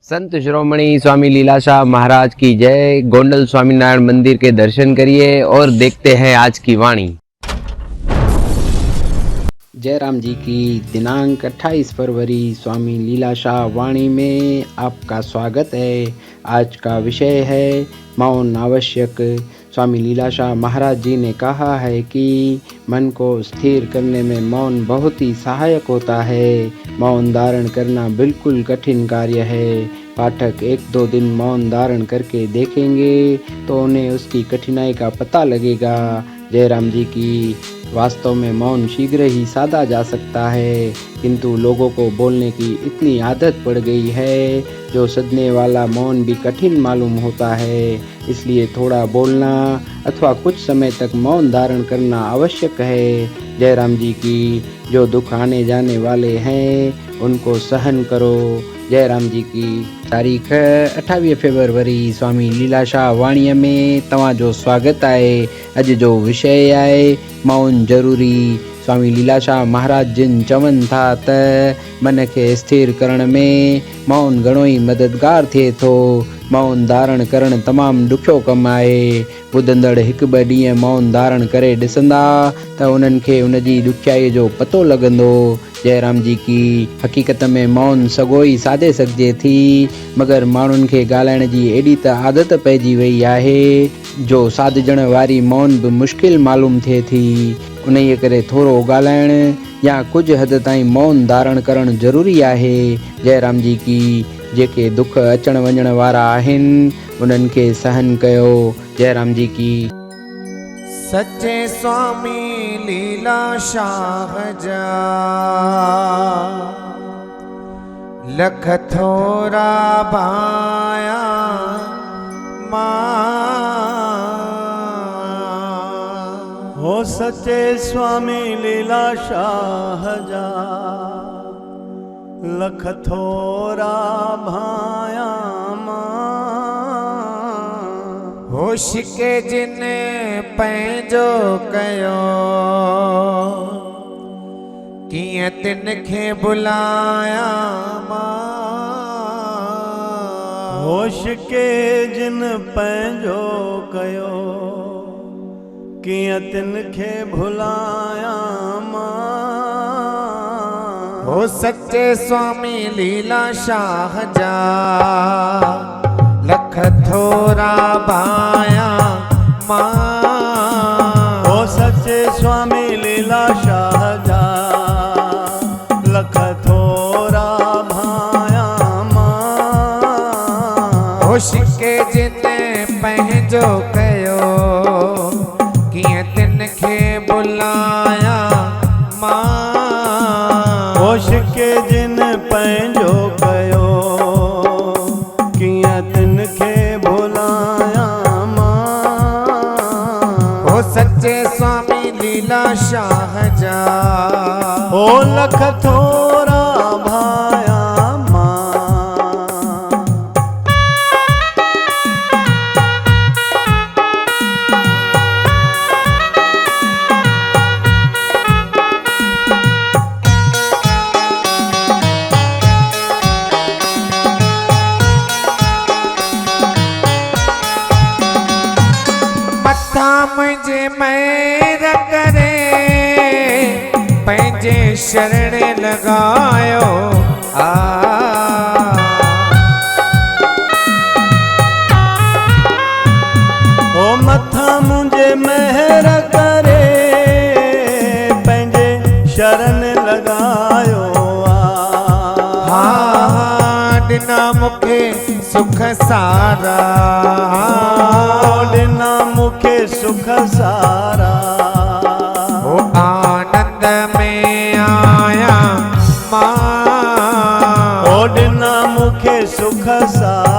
संत शिरोमणि स्वामी लीलाशाह महाराज की जय। गोंडल स्वामीनारायण मंदिर के दर्शन करिए और देखते हैं आज की वाणी। जयराम जी की दिनांक 28 फरवरी स्वामी लीलाशाह वाणी में आपका स्वागत है। आज का विषय है मौन आवश्यक। स्वामी लीलाशाह महाराज जी ने कहा है कि मन को स्थिर करने में मौन बहुत ही सहायक होता है। मौन धारण करना बिल्कुल कठिन कार्य है। पाठक 1-2 दिन मौन धारण करके देखेंगे तो उन्हें उसकी कठिनाई का पता लगेगा। जयराम जी की वास्तव में मौन शीघ्र ही साधा जा सकता है, किंतु लोगों को बोलने की इतनी आदत पड़ गई है जो सदने वाला मौन भी कठिन मालूम होता है। इसलिए थोड़ा बोलना अथवा कुछ समय तक मौन धारण करना आवश्यक है। जयराम जी की जो दुख आने जाने वाले हैं उनको सहन करो। जयराम जी की तारीख़ 28 फरवरी स्वामी लीलाशाह वाणीअ में तव्हांजो स्वागत आहे। अॼु जो विषय आहे मौन ज़रूरी। स्वामी लीलाशाह महाराज जिन चवनि था त मन खे स्थिर करण में मौन घणो ई मददगार थिए थो। मौन धारण करणु तमामु ॾुखियो कमु आहे। ॿुधंदड़ 1-2 ॾींहं मौन धारण करे ॾिसंदा त उन्हनि खे उन जी ॾुखियाईअ जो पतो लॻंदो। जयराम जी की हक़ीक़त में मौन सॻो ई साधे सघिजे थी, मगर माण्हुनि खे ॻाल्हाइण जी एॾी त आदत पइजी वई आहे जो साधजण वारी मौन बि मुश्किल मालूम थिए थी। उन्हीअ करे थोरो ॻाल्हाइणु या कुझु हद ताईं मौन धारण करणु ज़रूरी आहे। जयराम जी की जेके दुख अचण वञण वारा आहिनि उन्हनि खे सहन कयो। जयराम जी की। सच्चे स्वामी लीलाशाह जा लख थोरा भाया हो सच्चे स्वामी लीलाशाह जा लख थोरा भाया होश के जिन पंहिंजो कयो कीअं तिन खे बुलाया होश के जिन पंहिंजो कयो कीअं तिन खे भुलाया हो सच्चे स्वामी लीलाशाह जा लख थोरा भाया हो सच्चे स्वामी लीलाशाह जा लख थोरा भाया होश के जिन पंहिंजो कयो कीअं तिन खे बुलाया होश के जिन पंहिंजो कयो कीअं तिन खे भुलाया हो सच्चे स्वामी लीलाशाह जा हो लख थोरा भाया मुझे मैर करे पंहिंजे शरण लगायो ओ मथा मुझे महर करे पंहिंजे शरण लगायो ॾिना मूंखे सुख सारा ॾिना मूंखे सुख सारा ओ आनंद में आया ओ ॾिना मूंखे सुख सारा